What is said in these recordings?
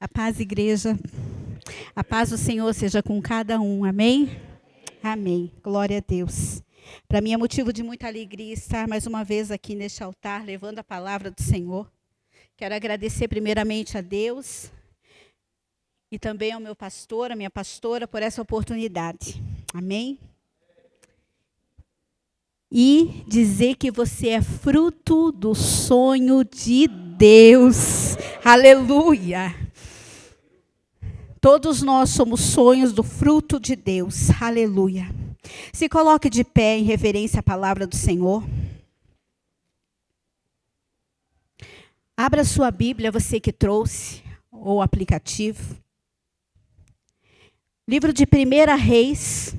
A paz, igreja. A paz do Senhor seja com cada um. Amém? Amém. Glória a Deus. Para mim é motivo de muita alegria estar mais uma vez aqui neste altar, levando a palavra do Senhor. Quero agradecer primeiramente a Deus e também ao meu pastor, a minha pastora, por essa oportunidade. Amém? E dizer que você é fruto do sonho de Deus. Aleluia! Todos nós somos sonhos do fruto de Deus. Aleluia. Se coloque de pé em reverência à palavra do Senhor. Abra sua Bíblia, você que trouxe, ou aplicativo. Livro de 1 Reis,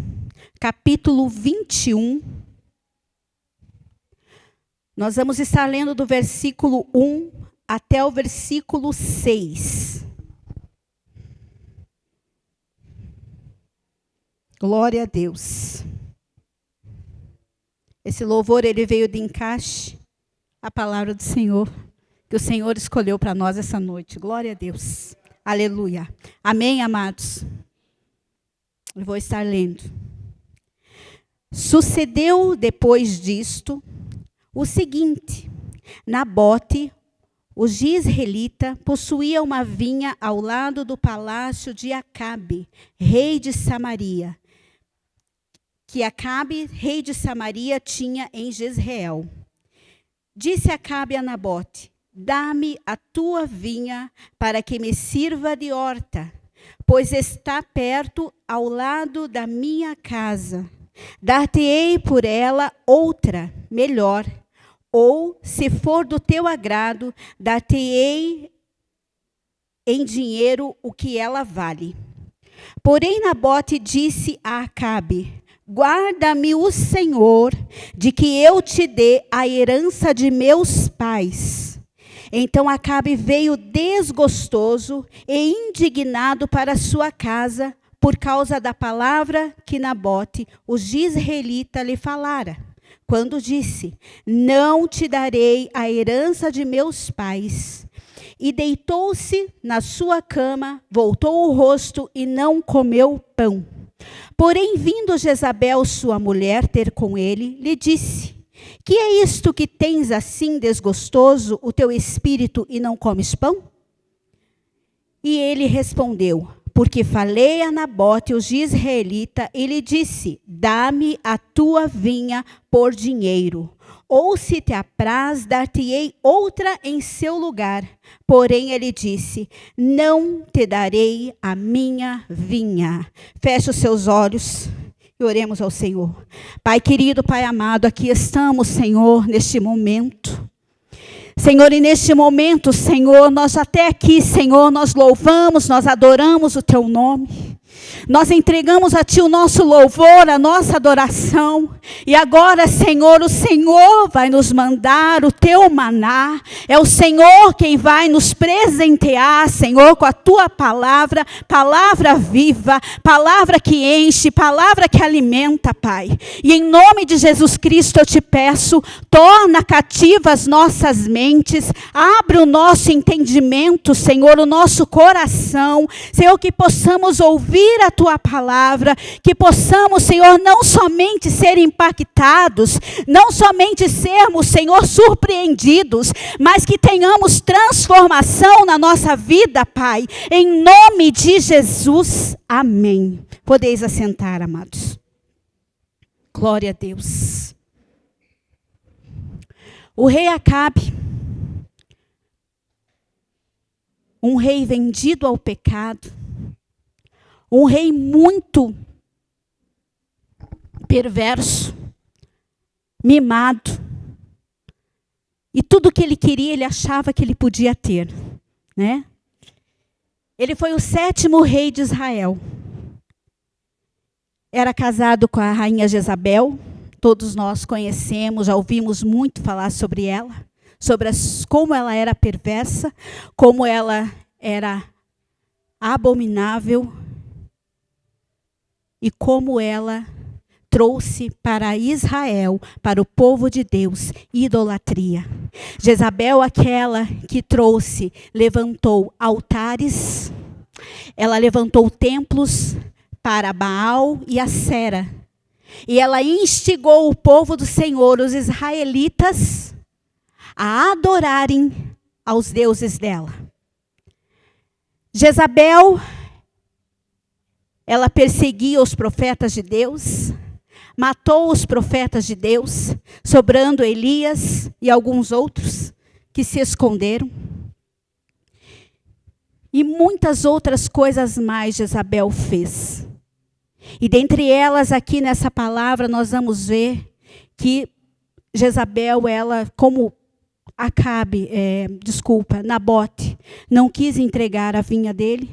capítulo 21. Nós vamos estar lendo do versículo 1 até o versículo 6. Glória a Deus. Esse louvor, ele veio de encaixe à palavra do Senhor, que o Senhor escolheu para nós essa noite. Glória a Deus. Aleluia. Amém, amados? Eu vou estar lendo. Sucedeu depois disto o seguinte: Nabote, o jezreelita, possuía uma vinha ao lado do palácio de Acabe, rei de Samaria, que Acabe, rei de Samaria, tinha em Jezreel. Disse Acabe a Nabote: dá-me a tua vinha para que me sirva de horta, pois está perto ao lado da minha casa. Dar-te-ei por ela outra, melhor, ou, se for do teu agrado, dar-te-ei em dinheiro o que ela vale. Porém, Nabote disse a Acabe: guarda-me o Senhor, de que eu te dê a herança de meus pais. Então Acabe veio desgostoso e indignado para sua casa, por causa da palavra que Nabote, o jezreelita, lhe falara, quando disse: não te darei a herança de meus pais. E deitou-se na sua cama, voltou o rosto e não comeu pão. Porém, vindo Jezabel, sua mulher, ter com ele, lhe disse: que é isto que tens assim desgostoso o teu espírito e não comes pão? E ele respondeu: porque falei a Nabote, o jezreelita, e lhe disse: dá-me a tua vinha por dinheiro. Ou se te apraz, dar-te-ei outra em seu lugar. Porém, ele disse: não te darei a minha vinha. Feche os seus olhos e oremos ao Senhor. Pai querido, Pai amado, aqui estamos, Senhor, neste momento. Senhor, e neste momento, Senhor, nós até aqui, Senhor, nós louvamos, nós adoramos o Teu nome. Nós entregamos a Ti o nosso louvor, a nossa adoração. E agora, Senhor, o Senhor vai nos mandar o Teu maná. É o Senhor quem vai nos presentear, Senhor, com a Tua palavra, palavra viva, palavra que enche, palavra que alimenta, Pai. E em nome de Jesus Cristo eu te peço, torna cativas nossas mentes, abre o nosso entendimento, Senhor, o nosso coração, Senhor, que possamos ouvir a Tua palavra, que possamos, Senhor, não somente ser impactados, não somente sermos, Senhor, surpreendidos, mas que tenhamos transformação na nossa vida, Pai, em nome de Jesus, amém. Podeis assentar, amados. Glória a Deus. O rei Acabe, um rei vendido ao pecado, um rei muito perverso, mimado. E tudo que ele queria, ele achava que ele podia ter, né? Ele foi o 7º rei de Israel. Era casado com a rainha Jezabel. Todos nós conhecemos, já ouvimos muito falar sobre ela. Sobre como ela era perversa, como ela era abominável. E como ela trouxe para Israel, para o povo de Deus, idolatria. Jezabel, aquela que trouxe, levantou altares, ela levantou templos para Baal e Acera. E ela instigou o povo do Senhor, os israelitas, a adorarem aos deuses dela. Jezabel, ela perseguia os profetas de Deus, matou os profetas de Deus, sobrando Elias e alguns outros que se esconderam. E muitas outras coisas mais Jezabel fez. E dentre elas, aqui nessa palavra, nós vamos ver que Jezabel, ela, como Nabote, não quis entregar a vinha dele.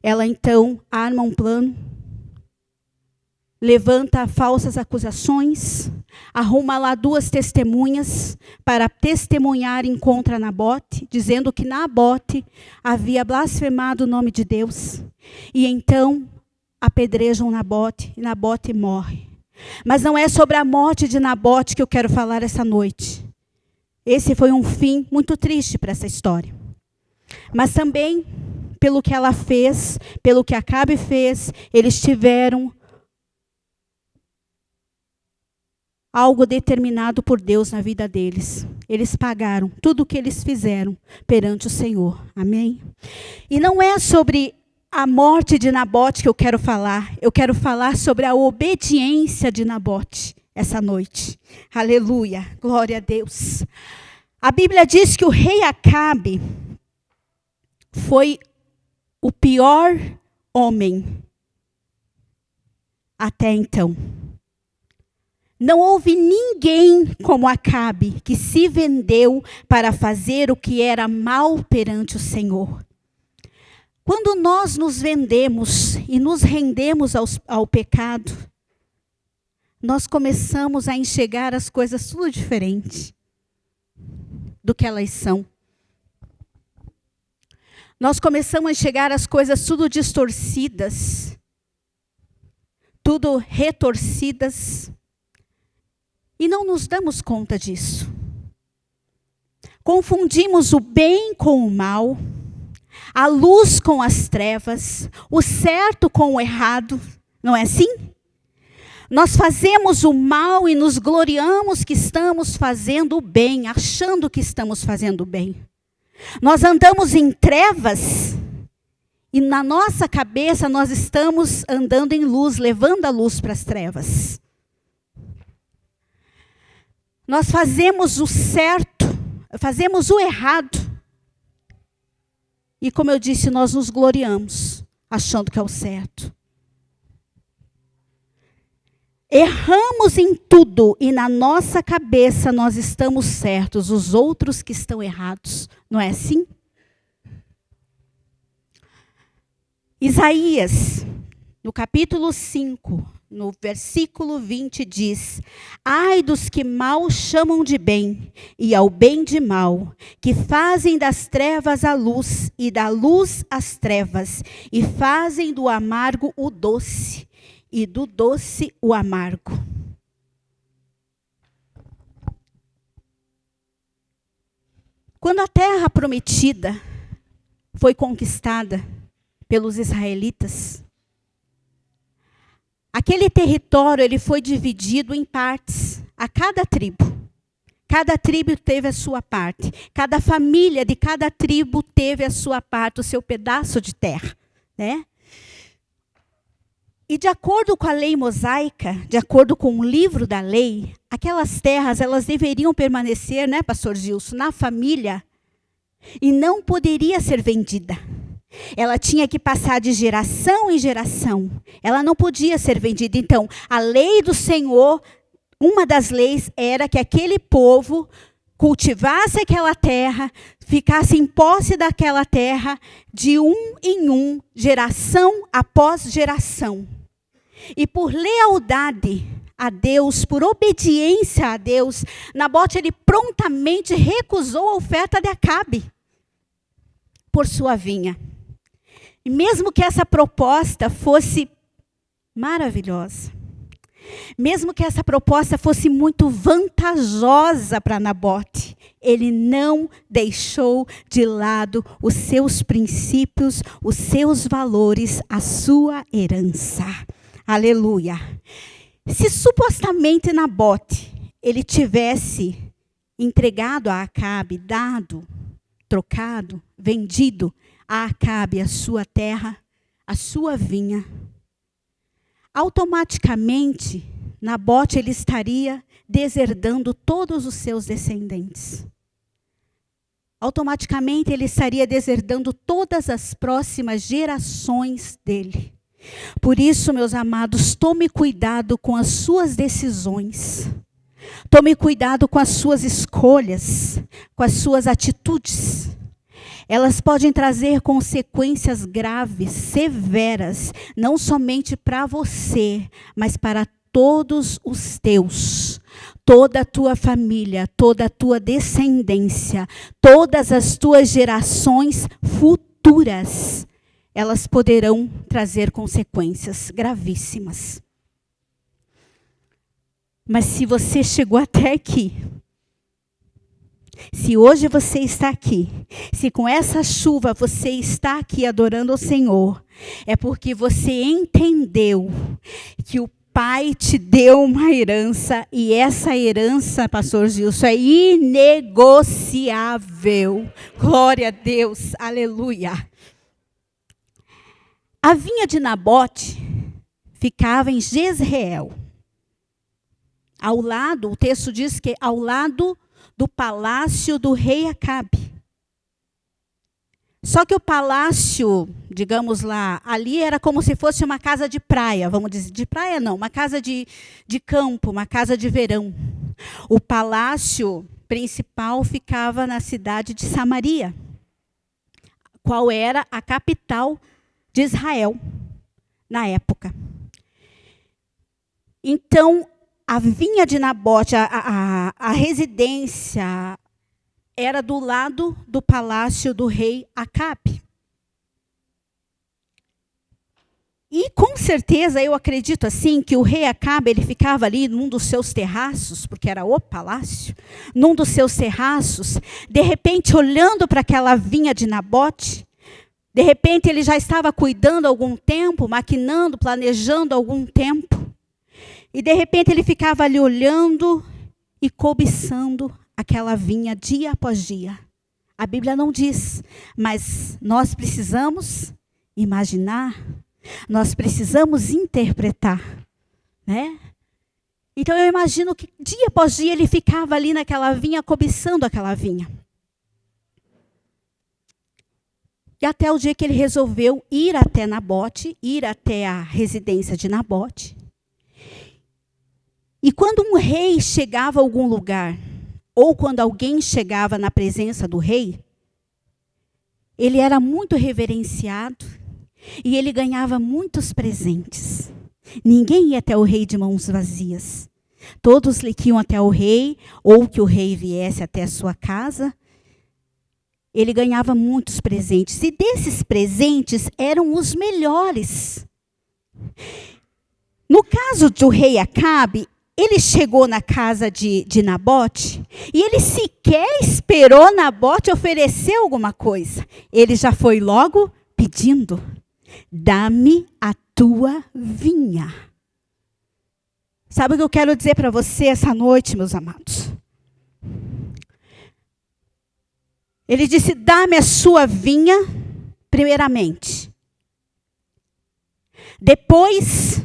Ela então arma um plano, levanta falsas acusações, arruma lá 2 testemunhas para testemunharem contra Nabote, dizendo que Nabote havia blasfemado o nome de Deus. E então apedrejam Nabote e Nabote morre. Mas não é sobre a morte de Nabote que eu quero falar essa noite. Esse foi um fim muito triste para essa história. Mas também, pelo que ela fez, pelo que Acabe fez, eles tiveram algo determinado por Deus na vida deles. Eles pagaram tudo o que eles fizeram perante o Senhor. Amém? E não é sobre a morte de Nabote que eu quero falar sobre a obediência de Nabote essa noite. Aleluia, glória a Deus. A Bíblia diz que o rei Acabe foi o pior homem até então. Não houve ninguém como Acabe que se vendeu para fazer o que era mal perante o Senhor. Quando nós nos vendemos e nos rendemos ao pecado, nós começamos a enxergar as coisas tudo diferente do que elas são. Nós começamos a enxergar as coisas tudo distorcidas, tudo retorcidas, e não nos damos conta disso. Confundimos o bem com o mal, a luz com as trevas, o certo com o errado, não é assim? Nós fazemos o mal e nos gloriamos que estamos fazendo o bem, achando que estamos fazendo o bem. Nós andamos em trevas e na nossa cabeça nós estamos andando em luz, levando a luz para as trevas. Nós fazemos o certo, fazemos o errado. E como eu disse, nós nos gloriamos, achando que é o certo. Erramos em tudo e na nossa cabeça nós estamos certos, os outros que estão errados. Não é assim? Isaías, no capítulo 5, no versículo 20 diz: ai dos que mal chamam de bem e ao bem de mal, que fazem das trevas a luz e da luz as trevas, e fazem do amargo o doce e do doce o amargo. Quando a terra prometida foi conquistada pelos israelitas, aquele território ele foi dividido em partes, a cada tribo. Cada tribo teve a sua parte. Cada família de cada tribo teve a sua parte, o seu pedaço de terra, né? E de acordo com a lei mosaica, de acordo com o livro da lei, aquelas terras elas deveriam permanecer, né, pastor Gilson, na família e não poderia ser vendida. Ela tinha que passar de geração em geração. Ela não podia ser vendida. Então, a lei do Senhor, uma das leis era que aquele povo cultivasse aquela terra, ficasse em posse daquela terra de um em um, geração após geração. E por lealdade a Deus, por obediência a Deus, Nabote ele prontamente recusou a oferta de Acabe por sua vinha. E mesmo que essa proposta fosse maravilhosa, Mesmo que essa proposta fosse muito vantajosa para Nabote, ele não deixou de lado os seus princípios, os seus valores, a sua herança. Aleluia. Se supostamente Nabote ele tivesse entregado a Acabe, dado, trocado, vendido a Acabe a sua terra, a sua vinha, automaticamente Nabote ele estaria deserdando todos os seus descendentes. Automaticamente ele estaria deserdando todas as próximas gerações dele. Por isso, meus amados, tome cuidado com as suas decisões. Tome cuidado com as suas escolhas, com as suas atitudes. Elas podem trazer consequências graves, severas, não somente para você, mas para todos os teus, toda a tua família, toda a tua descendência, todas as tuas gerações futuras, elas poderão trazer consequências gravíssimas. Mas se você chegou até aqui, se hoje você está aqui, se com essa chuva você está aqui adorando o Senhor, é porque você entendeu que o Pai te deu uma herança, e essa herança, pastor Gilson, é inegociável. Glória a Deus, aleluia. A vinha de Nabote ficava em Jezreel. Ao lado, o texto diz que ao lado do palácio do rei Acabe. Só que o palácio, digamos lá, ali era como se fosse uma casa de praia, vamos dizer, de praia não, uma casa de campo, uma casa de verão. O palácio principal ficava na cidade de Samaria, qual era a capital de Israel, na época. Então, a vinha de Nabote, a residência, era do lado do palácio do rei Acabe. E com certeza, eu acredito assim, que o rei Acabe, ele ficava ali num dos seus terraços, porque era o palácio, num dos seus terraços, de repente olhando para aquela vinha de Nabote, de repente ele já estava cuidando há algum tempo, maquinando, planejando há algum tempo, e de repente ele ficava ali olhando e cobiçando aquela vinha dia após dia. A Bíblia não diz, mas nós precisamos imaginar, nós precisamos interpretar, né? Então eu imagino que dia após dia ele ficava ali naquela vinha, cobiçando aquela vinha. E até o dia que ele resolveu ir até Nabote, ir até a residência de Nabote. E quando um rei chegava a algum lugar, ou quando alguém chegava na presença do rei, ele era muito reverenciado e ele ganhava muitos presentes. Ninguém ia até o rei de mãos vazias. Todos iam até o rei, ou que o rei viesse até a sua casa. Ele ganhava muitos presentes, e desses presentes eram os melhores. No caso do rei Acabe, ele chegou na casa de Nabote e ele sequer esperou Nabote oferecer alguma coisa. Ele já foi logo pedindo: dá-me a tua vinha. Sabe o que eu quero dizer para você essa noite, meus amados? Ele disse: dá-me a sua vinha, primeiramente. Depois,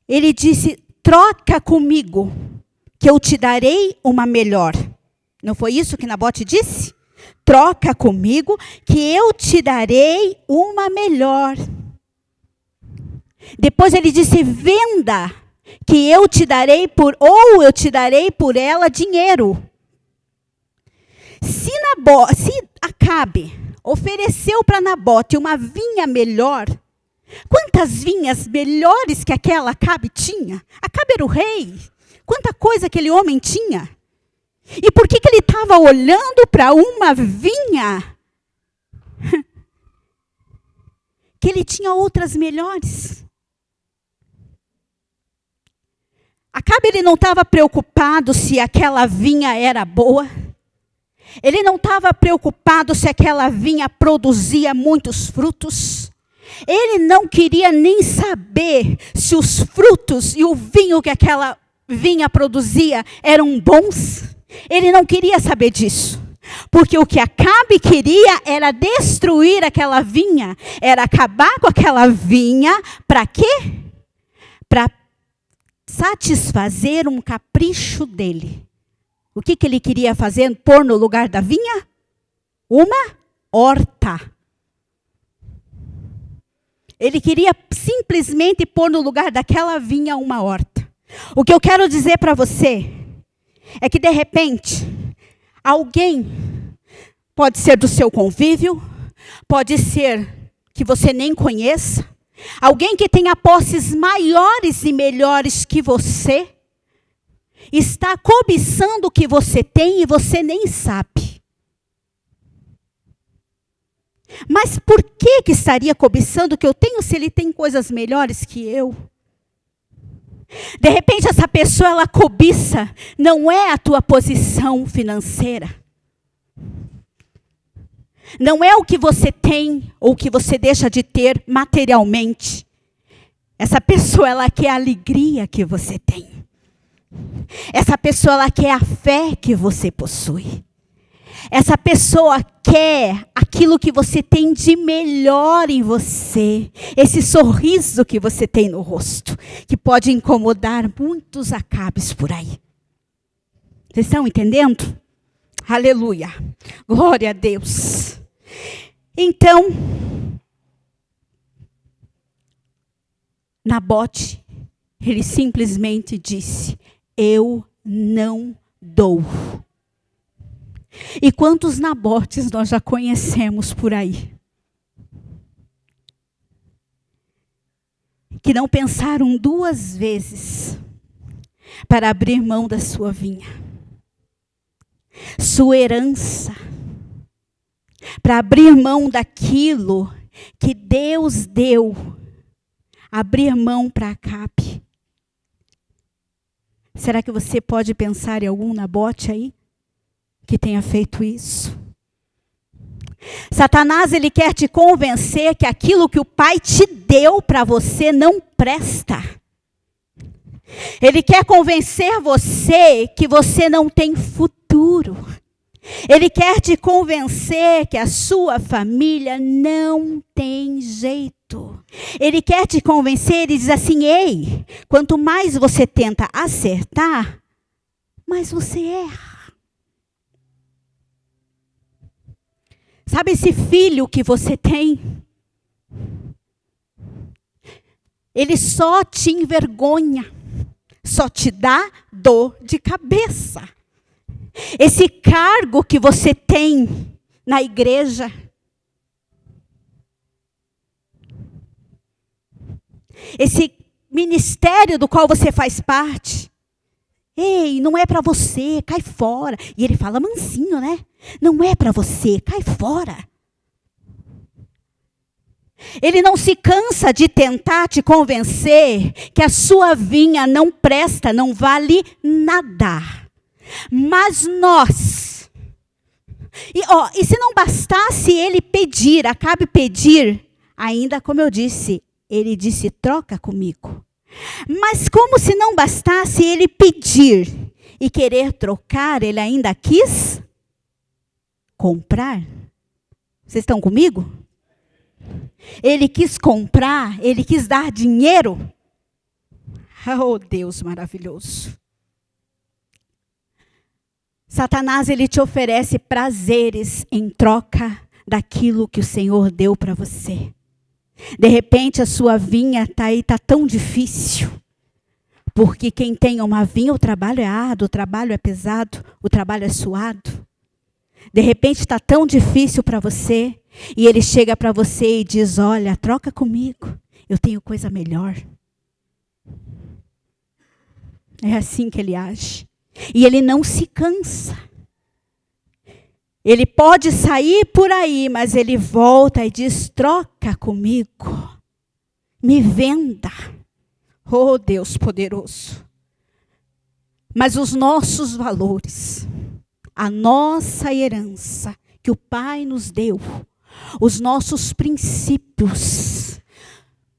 ele disse: troca comigo, que eu te darei uma melhor. Não foi isso que Nabote disse? Troca comigo, que eu te darei uma melhor. Depois ele disse: venda, que eu te darei ou eu te darei por ela dinheiro. Se Acabe ofereceu para Nabote uma vinha melhor, quantas vinhas melhores que aquela Acabe tinha? Acabe era o rei. Quanta coisa aquele homem tinha. E por que ele estava olhando para uma vinha? Que ele tinha outras melhores. Acabe ele não estava preocupado se aquela vinha era boa. Ele não estava preocupado se aquela vinha produzia muitos frutos. Ele não queria nem saber se os frutos e o vinho que aquela vinha produzia eram bons. Ele não queria saber disso. Porque o que Acabe queria era destruir aquela vinha. Era acabar com aquela vinha. Para quê? Para satisfazer um capricho dele. O que ele queria fazer? Pôr no lugar da vinha? Uma horta. Ele queria simplesmente pôr no lugar daquela vinha uma horta. O que eu quero dizer para você é que de repente, alguém, pode ser do seu convívio, pode ser que você nem conheça, alguém que tenha posses maiores e melhores que você, está cobiçando o que você tem e você nem sabe. Mas por que estaria cobiçando o que eu tenho se ele tem coisas melhores que eu? De repente essa pessoa, ela cobiça, não é a tua posição financeira. Não é o que você tem ou o que você deixa de ter materialmente. Essa pessoa, ela quer a alegria que você tem. Essa pessoa, ela quer a fé que você possui. Essa pessoa quer aquilo que você tem de melhor em você. Esse sorriso que você tem no rosto, que pode incomodar muitos Acabes por aí. Vocês estão entendendo? Aleluia. Glória a Deus. Então, Nabote, ele simplesmente disse: eu não dou. E quantos Nabotes nós já conhecemos por aí? Que não pensaram duas vezes para abrir mão da sua vinha, sua herança, para abrir mão daquilo que Deus deu, abrir mão para Acabe. Será que você pode pensar em algum Nabote aí que tenha feito isso? Satanás, ele quer te convencer que aquilo que o Pai te deu para você não presta. Ele quer convencer você que você não tem futuro. Ele quer te convencer que a sua família não tem jeito. Ele quer te convencer e diz assim: ei, quanto mais você tenta acertar, mais você erra. Sabe esse filho que você tem? Ele só te envergonha, só te dá dor de cabeça. Esse cargo que você tem na igreja, esse ministério do qual você faz parte, ei, não é para você, cai fora. E ele fala mansinho, né? Não é para você, cai fora. Ele não se cansa de tentar te convencer que a sua vinha não presta, não vale nada. Mas nós, e se não bastasse ele pedir, Acabe pedir, ainda como eu disse, ele disse: troca comigo. Mas como se não bastasse ele pedir e querer trocar, ele ainda quis comprar. Vocês estão comigo? Ele quis comprar, ele quis dar dinheiro. Oh, Deus maravilhoso. Satanás, ele te oferece prazeres em troca daquilo que o Senhor deu para você. De repente a sua vinha está aí, está tão difícil. Porque quem tem uma vinha, o trabalho é árduo, o trabalho é pesado, o trabalho é suado. De repente está tão difícil para você. E ele chega para você e diz: olha, troca comigo, eu tenho coisa melhor. É assim que ele age. E ele não se cansa. Ele pode sair por aí, mas ele volta e diz: troca comigo. Me venda. Oh, Deus poderoso. Mas os nossos valores, a nossa herança que o Pai nos deu, os nossos princípios,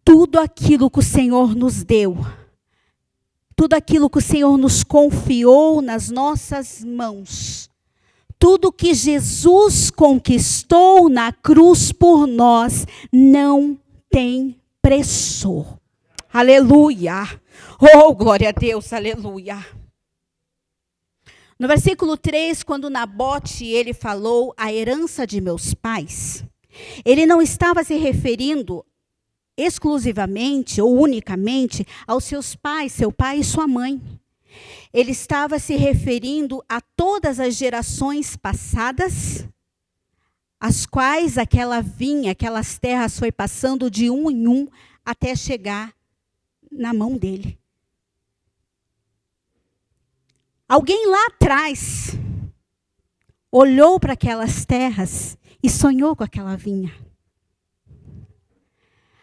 tudo aquilo que o Senhor nos deu, tudo aquilo que o Senhor nos confiou nas nossas mãos, tudo que Jesus conquistou na cruz por nós, não tem preço. Aleluia. Oh, glória a Deus, aleluia. No versículo 3, quando Nabote, ele falou a herança de meus pais, ele não estava se referindo exclusivamente ou unicamente aos seus pais, seu pai e sua mãe. Ele estava se referindo a todas as gerações passadas, as quais aquela vinha, aquelas terras foi passando de um em um até chegar na mão dele. Alguém lá atrás olhou para aquelas terras e sonhou com aquela vinha.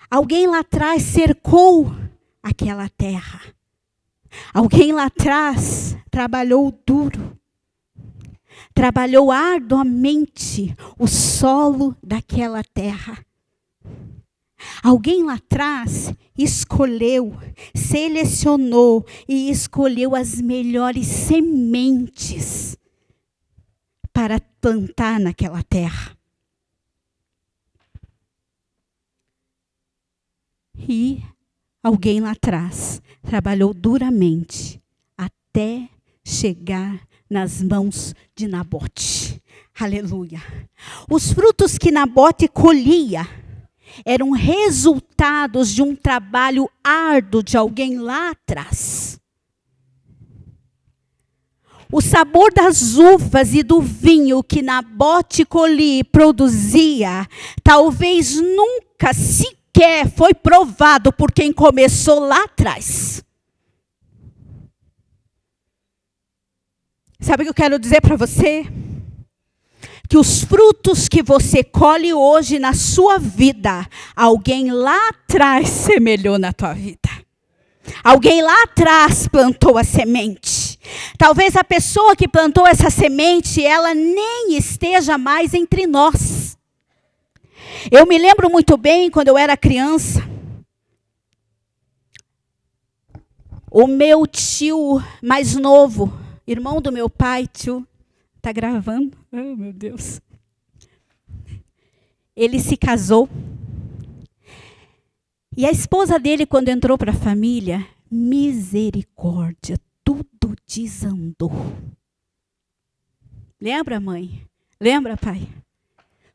Alguém lá atrás cercou aquela terra. Alguém lá atrás trabalhou duro. Trabalhou arduamente o solo daquela terra. Alguém lá atrás escolheu, selecionou e escolheu as melhores sementes para plantar naquela terra. E alguém lá atrás trabalhou duramente até chegar nas mãos de Nabote. Aleluia. Os frutos que Nabote colhia eram resultados de um trabalho árduo de alguém lá atrás. O sabor das uvas e do vinho que Nabote colhia e produzia, talvez nunca sequer foi provado por quem começou lá atrás. Sabe o que eu quero dizer para você? Que os frutos que você colhe hoje na sua vida, alguém lá atrás semelhou na tua vida. Alguém lá atrás plantou a semente. Talvez a pessoa que plantou essa semente, ela nem esteja mais entre nós. Eu me lembro muito bem, quando eu era criança, o meu tio mais novo, irmão do meu pai, tio, está gravando? Oh, meu Deus. Ele se casou. E a esposa dele, quando entrou para a família, misericórdia, tudo desandou. Lembra, mãe? Lembra, pai?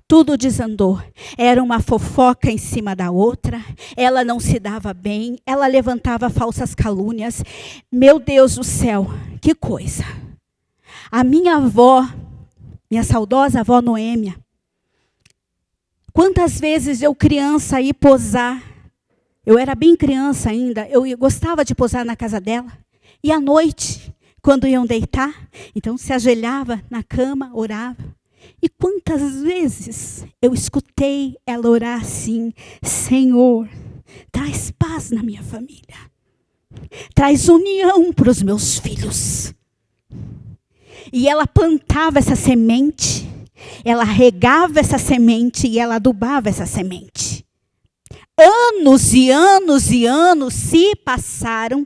Tudo desandou. Era uma fofoca em cima da outra. Ela não se dava bem. Ela levantava falsas calúnias. Meu Deus do céu, que coisa. A minha avó, minha saudosa avó Noêmia, quantas vezes eu criança ia posar, eu era bem criança ainda, eu gostava de posar na casa dela, e à noite, quando iam deitar, então se ajoelhava na cama, orava, e quantas vezes eu escutei ela orar assim: Senhor, traz paz na minha família, traz união para os meus filhos. E ela plantava essa semente, ela regava essa semente e ela adubava essa semente. Anos e anos e anos se passaram.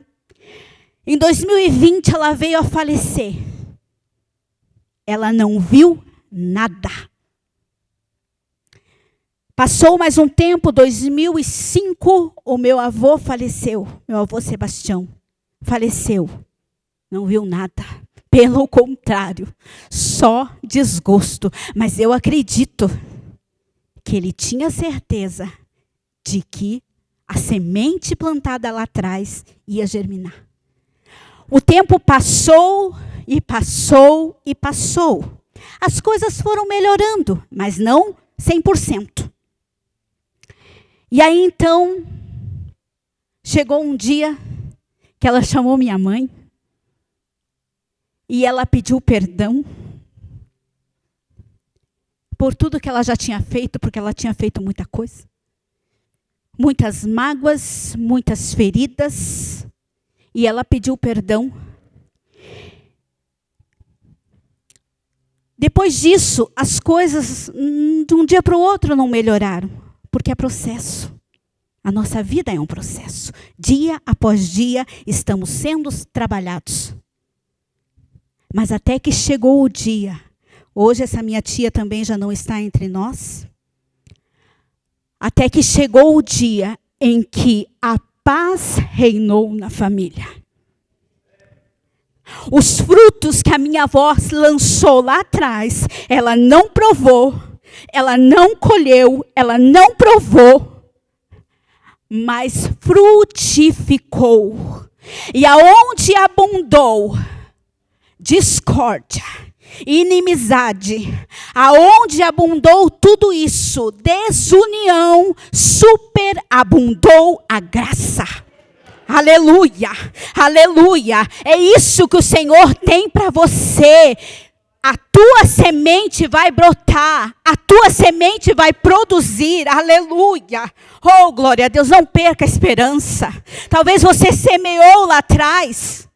Em 2020 ela veio a falecer. Ela não viu nada. Passou mais um tempo, 2005, o meu avô faleceu. Meu avô Sebastião faleceu. Não viu nada. Pelo contrário, só desgosto. Mas eu acredito que ele tinha certeza de que a semente plantada lá atrás ia germinar. O tempo passou e passou e passou. As coisas foram melhorando, mas não 100%. E aí então, chegou um dia que ela chamou minha mãe. E ela pediu perdão por tudo que ela já tinha feito, porque ela tinha feito muita coisa. Muitas mágoas, muitas feridas. E ela pediu perdão. Depois disso, as coisas de um dia para o outro não melhoraram, porque é processo. A nossa vida é um processo. Dia após dia, estamos sendo trabalhados. Mas até que chegou o dia, hoje essa minha tia também já não está entre nós, até que chegou o dia em que a paz reinou na família. Os frutos que a minha avó lançou lá atrás, ela não provou, ela não colheu, ela não provou, mas frutificou. E aonde abundou discórdia, inimizade, aonde abundou tudo isso, desunião, superabundou a graça. Aleluia, aleluia. É isso que o Senhor tem para você. A tua semente vai brotar, a tua semente vai produzir, aleluia. Oh, glória a Deus, não perca a esperança. Talvez você semeou lá atrás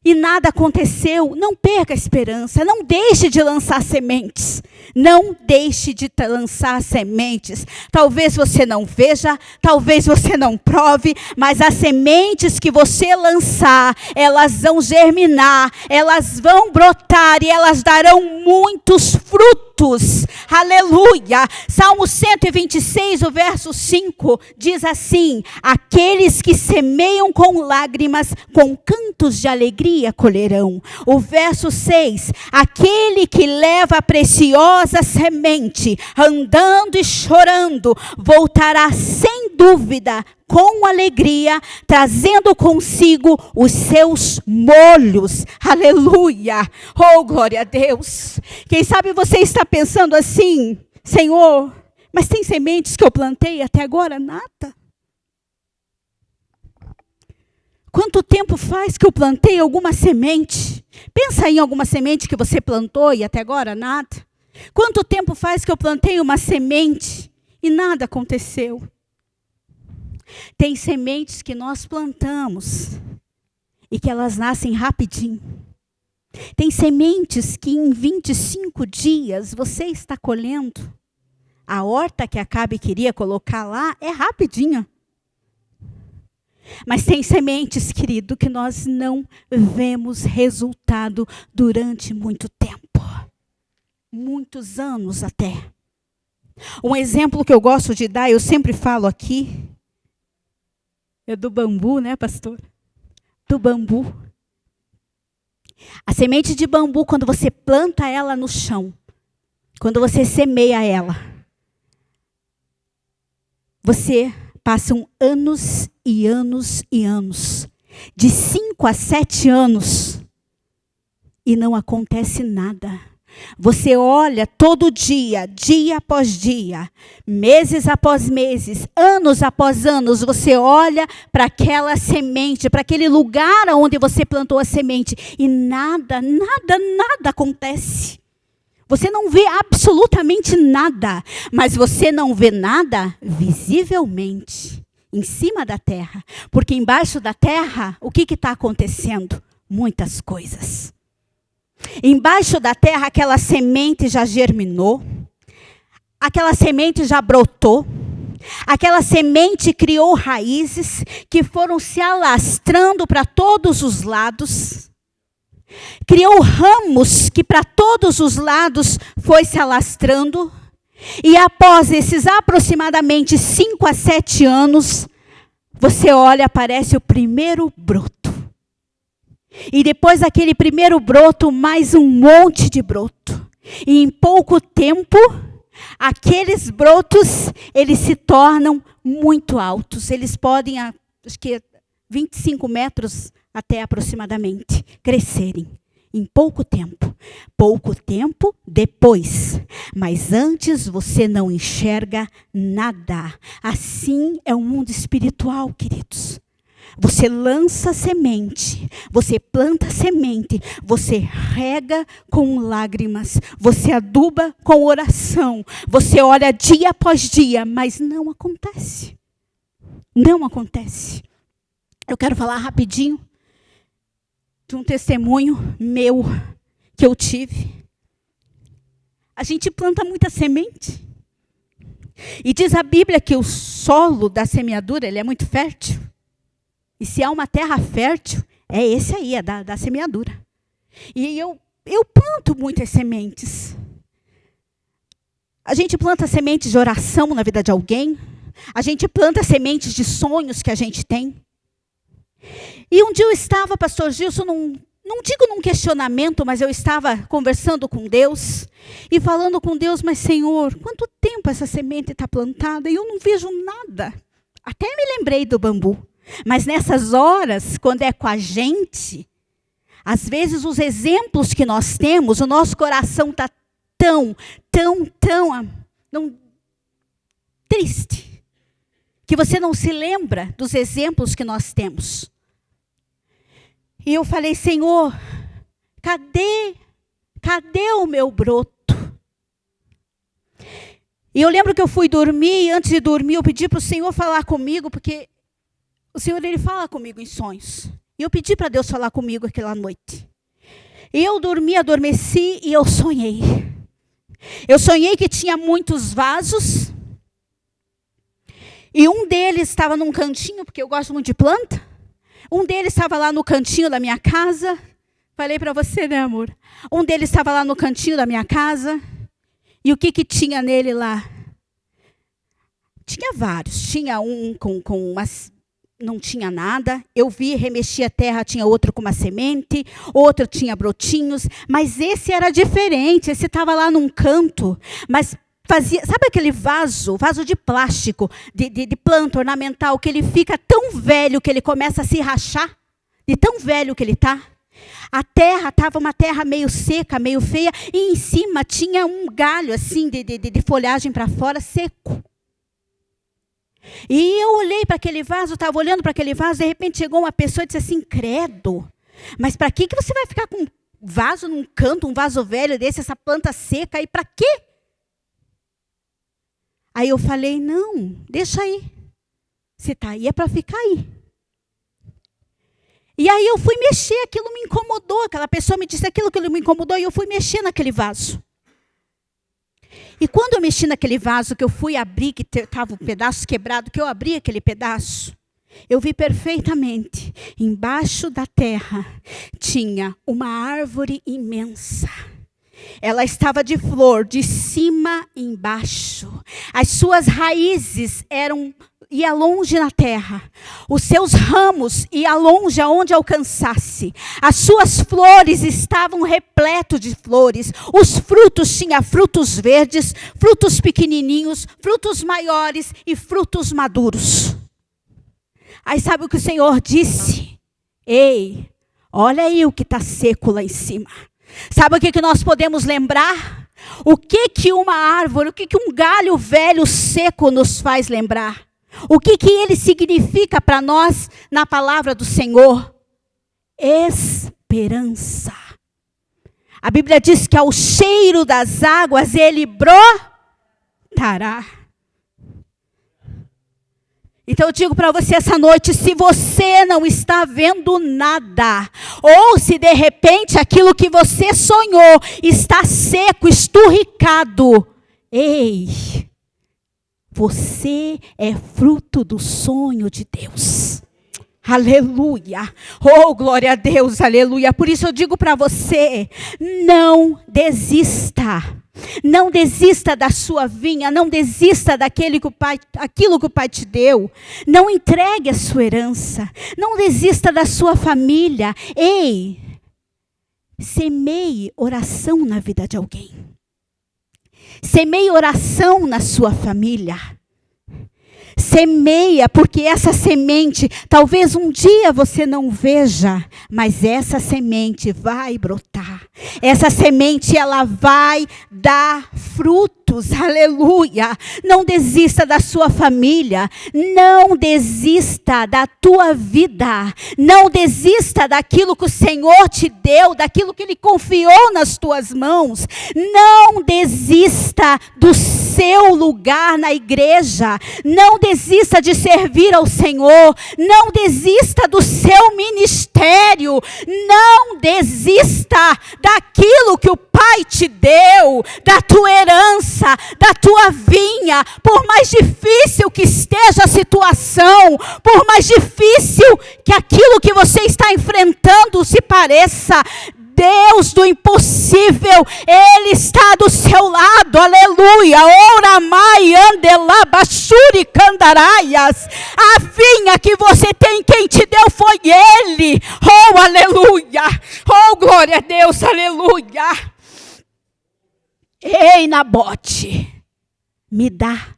e nada aconteceu. Não perca a esperança, não deixe de lançar sementes. Não deixe de lançar sementes. Talvez você não veja, talvez você não prove, mas as sementes que você lançar, elas vão germinar, elas vão brotar e elas darão muitos frutos. Aleluia! Salmo 126, o verso 5, diz assim: aqueles que semeiam com lágrimas, com cantos de alegria colherão. O verso 6, aquele que leva a preciosa semente, andando e chorando, voltará sem dúvida, com alegria, trazendo consigo os seus molhos. Aleluia! Oh, glória a Deus! Quem sabe você está pensando assim: Senhor, mas tem sementes que eu plantei até agora? Nada. Quanto tempo faz que eu plantei alguma semente? Pensa em alguma semente que você plantou e até agora nada. Quanto tempo faz que eu plantei uma semente e nada aconteceu? Tem sementes que nós plantamos e que elas nascem rapidinho. Tem sementes que em 25 dias você está colhendo. A horta que Acabe queria colocar lá é rapidinho. Mas tem sementes, querido, que nós não vemos resultado durante muito tempo. Muitos anos até. Um exemplo que eu gosto de dar, eu sempre falo aqui, é do bambu, né, pastor? Do bambu. A semente de bambu, quando você planta ela no chão, quando você semeia ela, você passam anos e anos e anos, de 5 a 7 anos, e não acontece nada. Você olha todo dia, dia após dia, meses após meses, anos após anos, você olha para aquela semente, para aquele lugar onde você plantou a semente, e nada acontece. Você não vê absolutamente nada, mas você não vê nada visivelmente, em cima da terra. Porque embaixo da terra, o que está acontecendo? Muitas coisas. Embaixo da terra, aquela semente já germinou, aquela semente já brotou, aquela semente criou raízes que foram se alastrando para todos os lados, criou ramos que para todos os lados foi se alastrando, e após esses aproximadamente 5 a 7 anos, você olha, aparece o primeiro broto. E depois daquele primeiro broto, mais um monte de broto. E em pouco tempo, aqueles brotos, eles se tornam muito altos. Eles podem, acho que 25 metros até aproximadamente, crescerem. Em pouco tempo. Pouco tempo depois. Mas antes você não enxerga nada. Assim é o mundo espiritual, queridos. Você lança semente, você planta semente, você rega com lágrimas, você aduba com oração, você olha dia após dia, mas não acontece. Não acontece. Eu quero falar rapidinho de um testemunho meu que eu tive. a gente planta muita semente. E diz a Bíblia que o solo da semeadura, ele é muito fértil. E se há uma terra fértil, é esse aí, é da semeadura. E eu planto muitas sementes. A gente planta sementes de oração na vida de alguém. A gente planta sementes de sonhos que a gente tem. E um dia eu estava, pastor Gilson, não digo num questionamento, mas eu estava conversando com Deus e falando com Deus, mas Senhor, quanto tempo essa semente está plantada e eu não vejo nada. Até me lembrei do bambu. Mas nessas horas, quando é com a gente, às vezes os exemplos que nós temos, o nosso coração está tão triste, que você não se lembra dos exemplos que nós temos. E eu falei, Senhor, cadê o meu broto? E eu lembro que eu fui dormir, e antes de dormir eu pedi para o Senhor falar comigo, porque o Senhor, Ele fala comigo em sonhos. E eu pedi para Deus falar comigo aquela noite. E eu dormi, adormeci e eu sonhei. Eu sonhei que tinha muitos vasos. E um deles estava num cantinho, porque eu gosto muito de planta. Um deles estava lá no cantinho da minha casa. Falei para você, né, amor? Um deles estava lá no cantinho da minha casa. E o que tinha nele lá? Tinha vários. Tinha um com umas... Não tinha nada. Eu vi, remexi a terra, tinha outro com uma semente. Outro tinha brotinhos. Mas esse era diferente. Esse estava lá num canto. Mas fazia... Sabe aquele vaso de plástico, de planta ornamental, que ele fica tão velho que ele começa a se rachar? De tão velho que ele está? A terra estava uma terra meio seca, meio feia. E em cima tinha um galho assim de folhagem para fora, seco. E eu olhei para aquele vaso, estava olhando para aquele vaso, de repente chegou uma pessoa e disse assim, credo, mas para que você vai ficar com um vaso num canto, um vaso velho desse, essa planta seca aí, para quê? Aí eu falei, não, deixa aí, se está aí é para ficar aí. E aí eu fui mexer, aquilo me incomodou, aquela pessoa me disse aquilo que me incomodou e eu fui mexer naquele vaso. E quando eu mexi naquele vaso, que eu fui abrir, que estava um pedaço quebrado, que eu abri aquele pedaço, eu vi perfeitamente, embaixo da terra, tinha uma árvore imensa. Ela estava de flor, de cima embaixo. As suas raízes ia longe na terra. Os seus ramos ia longe aonde alcançasse. As suas flores estavam repletas de flores. Os frutos tinham frutos verdes, frutos pequenininhos, frutos maiores e frutos maduros. Aí sabe o que o Senhor disse? Ei, olha aí o que está seco lá em cima. Sabe o que nós podemos lembrar? O que uma árvore, o que um galho velho seco nos faz lembrar? O que ele significa para nós na palavra do Senhor? Esperança. A Bíblia diz que ao cheiro das águas ele brotará. Então eu digo para você essa noite, se você não está vendo nada, ou se de repente aquilo que você sonhou está seco, esturricado, ei, você é fruto do sonho de Deus. Aleluia. Oh, glória a Deus, aleluia. Por isso eu digo para você, não desista. Não desista da sua vinha, não desista aquilo que o Pai te deu. Não entregue a sua herança. Não desista da sua família. Ei, semeie oração na vida de alguém. Semeie oração na sua família. Semeia, porque essa semente, talvez um dia você não veja, mas essa semente vai brotar. Essa semente, ela vai dar fruto. queridos, aleluia. Não desista da sua família, não desista da tua vida, não desista daquilo que o Senhor te deu, daquilo que Ele confiou nas tuas mãos. Não desista do seu lugar na igreja, não desista de servir ao Senhor, não desista do seu ministério, não desista daquilo que o Pai te deu, da tua herança, da tua vinha. Por mais difícil que esteja a situação, por mais difícil que aquilo que você está enfrentando se pareça, Deus do impossível, Ele está do seu lado, aleluia. Ora mai andela bashuri candaraias. A vinha que você tem, quem te deu foi Ele. Oh, aleluia. Oh, glória a Deus, aleluia. Ei, Nabote, me dá.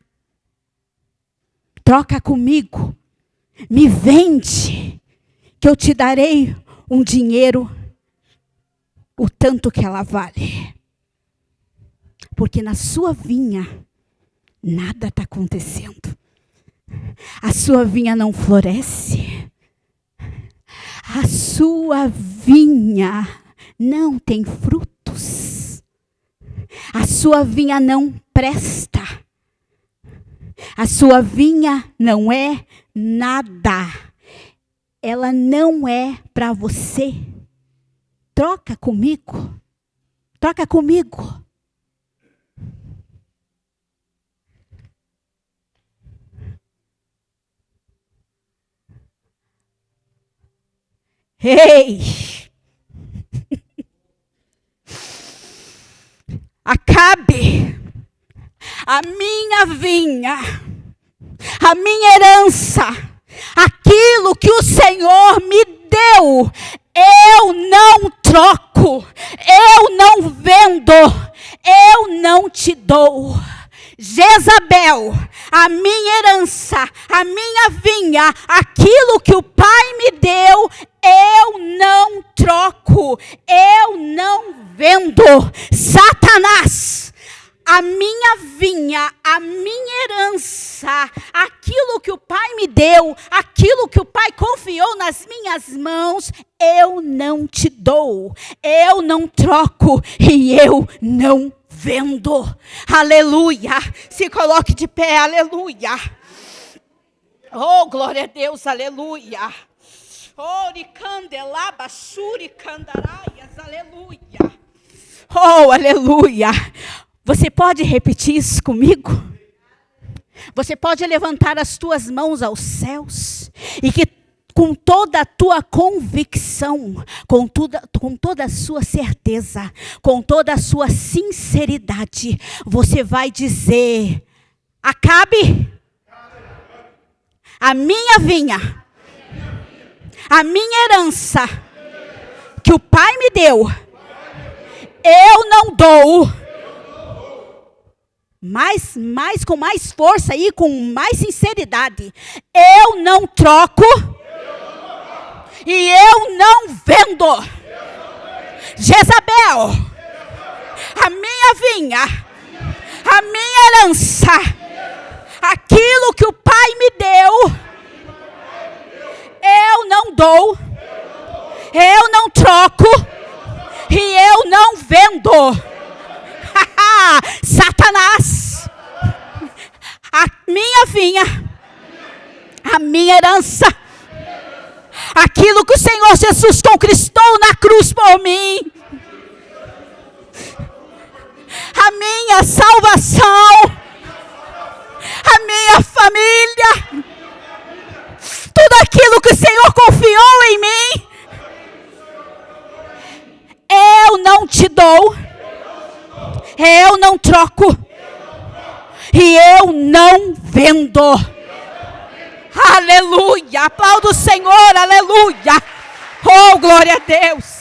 Troca comigo. Me vende, que eu te darei um dinheiro o tanto que ela vale. Porque na sua vinha, nada está acontecendo. A sua vinha não floresce. A sua vinha não tem frutos. A sua vinha não presta. A sua vinha não é nada. Ela não é para você. Troca comigo. Troca comigo. Ei! Acabe a minha vinha, a minha herança, aquilo que o Senhor me deu, eu não troco, eu não vendo, eu não te dou. Jezabel, a minha herança, a minha vinha, aquilo que o Pai me deu, eu não troco, eu não vendo. Satanás, a minha vinha, a minha herança, aquilo que o Pai me deu, aquilo que o Pai confiou nas minhas mãos, eu não te dou, eu não troco e eu não vendo. Aleluia. Se coloque de pé, aleluia. Oh, glória a Deus, aleluia. Aleluia. Oh, aleluia. Você pode repetir isso comigo? Você pode levantar as tuas mãos aos céus e que com toda a tua convicção, com toda a sua certeza, com toda a sua sinceridade, você vai dizer: Acabe a minha vinha, a minha herança que o Pai me deu, eu não dou. Mais com mais força e com mais sinceridade. Eu não troco e eu não vendo. Jezabel, a minha vinha, a minha herança, aquilo que o Pai me deu, eu não dou, eu não troco e eu não vendo. Satanás, a minha vinha, a minha herança, aquilo que o Senhor Jesus conquistou na cruz por mim, a minha salvação, a minha família, tudo aquilo que o Senhor confiou em mim, eu não te dou, eu não troco e eu não vendo. Aleluia, aplauda o Senhor, aleluia. Oh, glória a Deus.